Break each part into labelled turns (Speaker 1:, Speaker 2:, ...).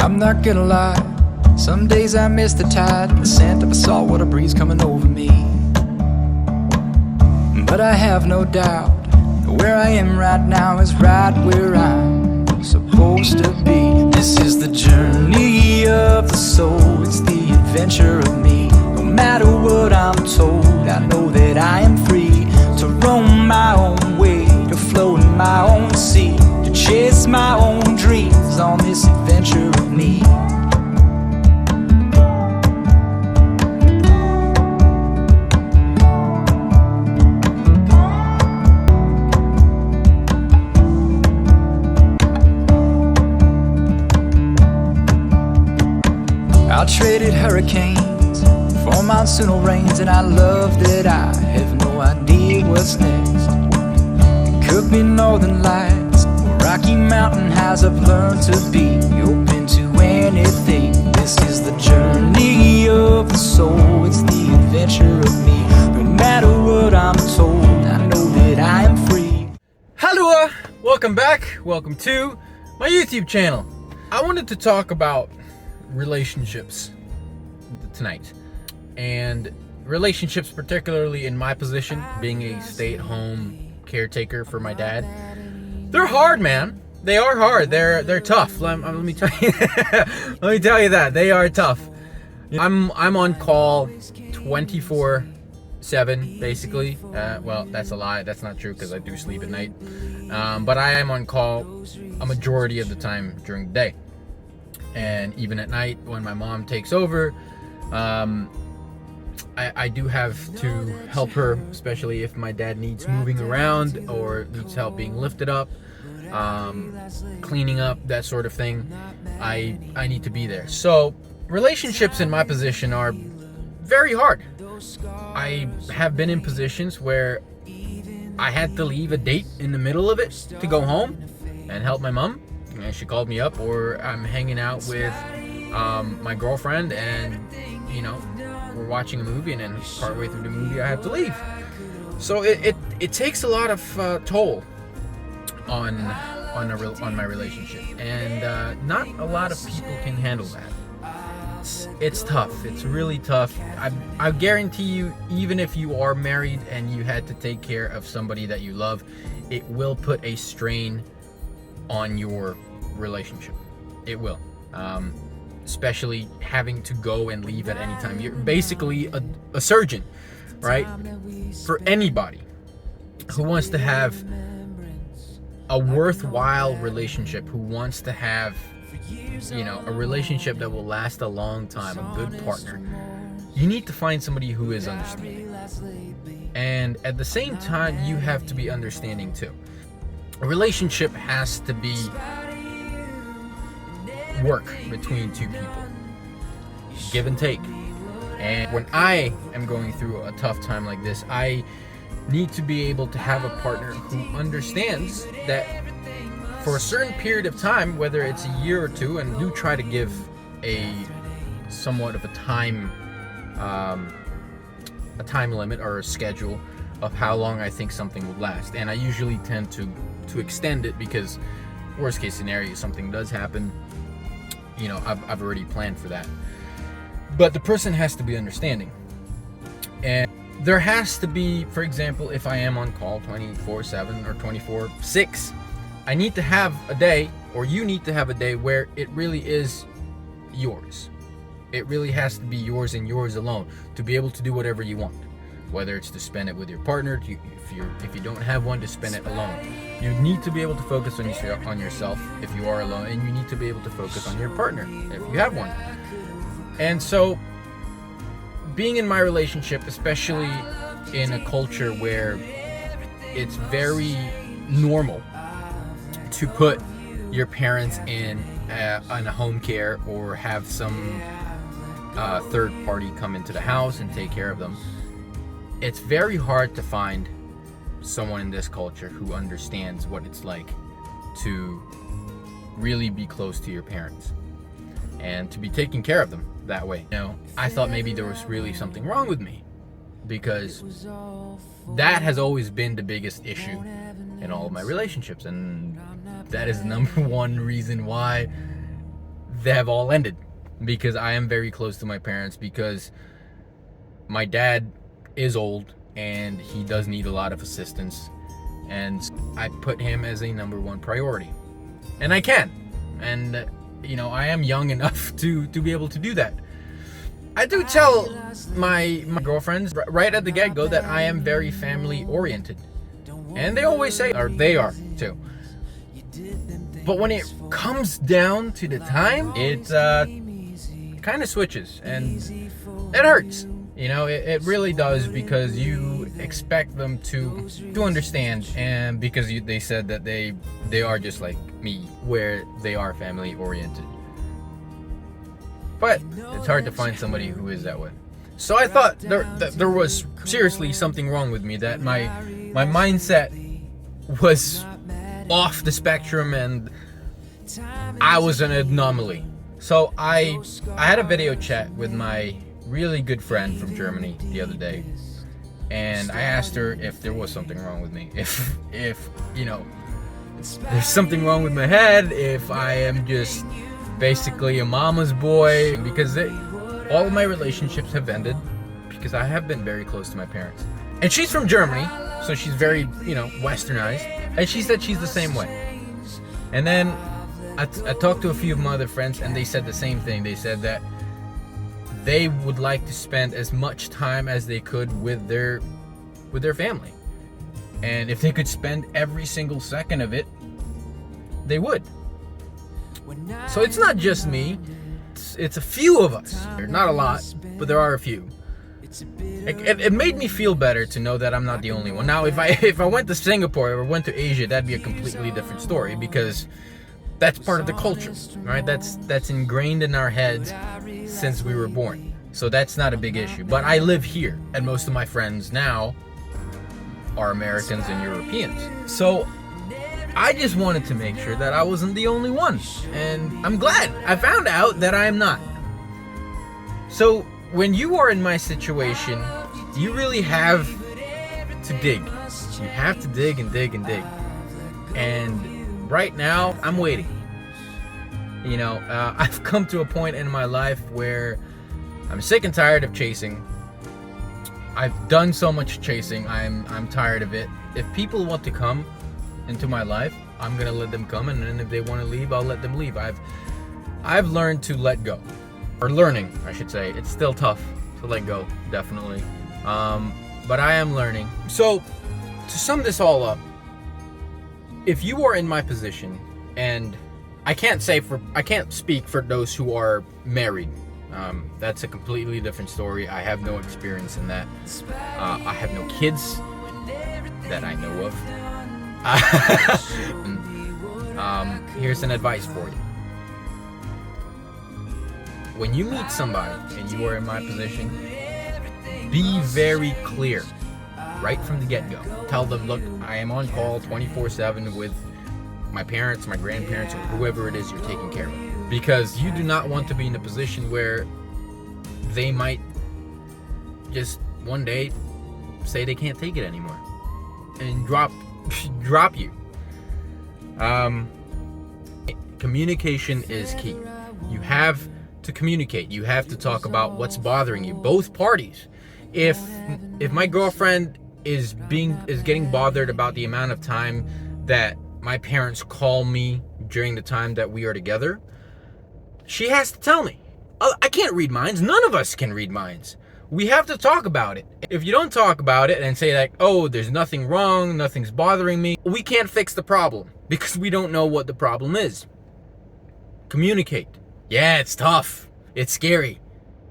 Speaker 1: I'm not gonna lie, some days I miss the tide, the scent of a saltwater breeze coming over me. But I have no doubt that where I am right now is right where I'm supposed to be. This is the journey of the soul, it's the adventure of me. No matter what I'm told, I know that I am free to roam my own way, to float in my own sea, to chase my own dreams on this adventure of me. I traded hurricanes for monsoonal rains, and I love that I have no idea what's next. It could be northern lights or Rocky Mountain highs. I've learned to be open to anything. This is the journey of the soul, it's the adventure of me. No matter what I'm told, I know that I am free.
Speaker 2: Hello, welcome back, welcome to my YouTube channel. I wanted to talk about relationships tonight, and relationships particularly in my position, being a stay-at-home caretaker for my dad. They're hard, man. They are hard. They're tough. Let me tell you let me tell you that they are tough. I'm on call 24/7 basically. Well, that's a lie. That's not true, because I do sleep at night, but I am on call a majority of the time during the day. And even at night when my mom takes over, I do have to help her, especially if my dad needs moving around or needs help being lifted up, cleaning up, that sort of thing. I need to be there. So relationships in my position are very hard. I have been in positions where I had to leave a date in the middle of it to go home and help my mom. And she called me up, or I'm hanging out with my girlfriend, and we're watching a movie, and then partway through the movie I have to leave. So it takes a lot of toll on my relationship, and not a lot of people can handle that. It's tough. It's really tough. I guarantee you, even if you are married and you had to take care of somebody that you love, it will put a strain on your relationship. It will, especially having to go and leave at any time. You're basically a surgeon, right? For anybody who wants to have a worthwhile relationship, who wants to have a relationship that will last a long time, a good partner, you need to find somebody who is understanding, and at the same time you have to be understanding too. A relationship has to be work between two people, give and take. And when I am going through a tough time like this, I need to be able to have a partner who understands that for a certain period of time, whether it's a year or two, and do try to give a somewhat of a time limit or a schedule of how long I think something will last. And I usually tend to extend it, because worst case scenario, something does happen, I've already planned for that. But the person has to be understanding, and there has to be, for example, if I am on call 24/7 or 24/6, I need to have a day, or you need to have a day, where it really is yours. It really has to be yours and yours alone, to be able to do whatever you want. Whether it's to spend it with your partner, if you don't have one, to spend it alone. You need to be able to focus on yourself if you are alone, and you need to be able to focus on your partner if you have one. And so, being in my relationship, especially in a culture where it's very normal to put your parents in a home care, or have some third party come into the house and take care of them, it's very hard to find someone in this culture who understands what it's like to really be close to your parents and to be taking care of them that way. I thought maybe there was really something wrong with me, because that has always been the biggest issue in all of my relationships, and that is the number one reason why they have all ended because I am very close to my parents, because my dad is old and he does need a lot of assistance, and I put him as a number one priority, and I can, and I am young enough to be able to do that. I do tell my girlfriends right at the get-go that I am very family oriented, and they always say, or they are too. But when it comes down to the time, it kind of switches, and it hurts. It really does, because you expect them to understand, and because they said that they are just like me, where they are family oriented. But it's hard to find somebody who is that way. So I thought there was seriously something wrong with me, that my mindset was off the spectrum and I was an anomaly. So I had a video chat with my really good friend from Germany the other day, and I asked her if there was something wrong with me, if there's something wrong with my head, if I am just basically a mama's boy, because all of my relationships have ended because I have been very close to my parents. And she's from Germany, so she's very, westernized, and she said she's the same way. And then I talked to a few of my other friends, and they said the same thing. They said that they would like to spend as much time as they could with their family, and if they could spend every single second of it, they would. So it's not just me, it's a few of us. Not a lot, but there are a few. It made me feel better to know that I'm not the only one. Now, if I went to Singapore or went to Asia, that'd be a completely different story, because that's part of the culture, right? That's ingrained in our heads since we were born. So that's not a big issue. But I live here, and most of my friends now are Americans and Europeans. So I just wanted to make sure that I wasn't the only one, and I'm glad I found out that I am not. So when you are in my situation, you really have to dig. You have to dig and dig and dig. And right now, I'm waiting. I've come to a point in my life where I'm sick and tired of chasing. I've done so much chasing. I'm tired of it. If people want to come into my life, I'm gonna let them come, and then if they want to leave, I'll let them leave. I've learned to let go, or learning, I should say. It's still tough to let go, definitely, but I am learning. So to sum this all up, if you are in my position, and I can't speak for those who are married. That's a completely different story. I have no experience in that. I have no kids that I know of. Here's an advice for you. When you meet somebody and you are in my position, be very clear right from the get-go. Tell them, look, I am on call 24/7 with my parents, my grandparents, or whoever it is you're taking care of. Because you do not want to be in a position where they might just one day say they can't take it anymore and drop you. Communication is key. You have to communicate. You have to talk about what's bothering you, both parties. If my girlfriend is getting bothered about the amount of time that my parents call me during the time that we are together, she has to tell me. I can't read minds. None of us can read minds. We have to talk about it. If you don't talk about it and say like, oh, there's nothing wrong, nothing's bothering me, we can't fix the problem because we don't know what the problem is. Communicate. Yeah, it's tough. It's scary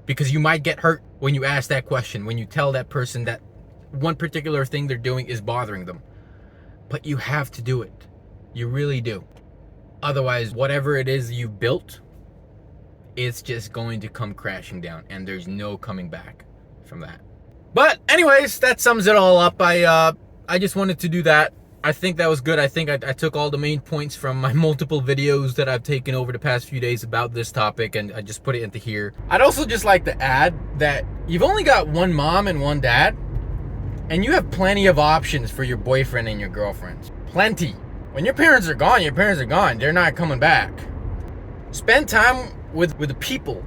Speaker 2: because you might get hurt when you ask that question, when you tell that person that one particular thing they're doing is bothering them. But you have to do it. You really do. Otherwise, whatever it is you built, it's just going to come crashing down, and there's no coming back from that. But anyways, that sums it all up. I just wanted to do that. I think that was good. I think I took all the main points from my multiple videos that I've taken over the past few days about this topic, and I just put it into here. I'd also just like to add that you've only got one mom and one dad, and you have plenty of options for your boyfriend and your girlfriend. Plenty. When your parents are gone, your parents are gone. They're not coming back. Spend time with the people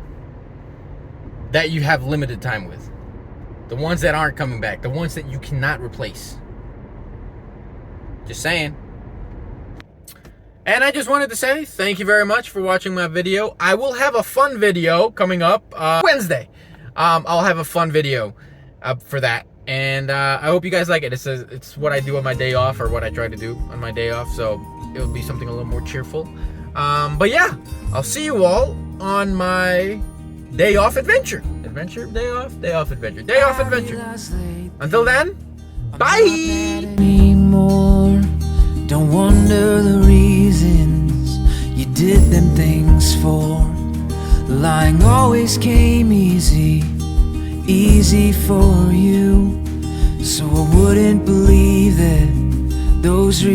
Speaker 2: that you have limited time with. The ones that aren't coming back. The ones that you cannot replace. Just saying. And I just wanted to say thank you very much for watching my video. I will have a fun video coming up Wednesday. I'll have a fun video for that. And I hope you guys like it. It's what I do on my day off, or what I try to do on my day off. So it'll be something a little more cheerful. But yeah, I'll see you all on my day off adventure. Adventure? Day off adventure. Day off adventure. Until then, bye!
Speaker 1: Anymore. Don't wonder the reasons you did them things for. Lying always came easy for you. So I wouldn't believe that those reasons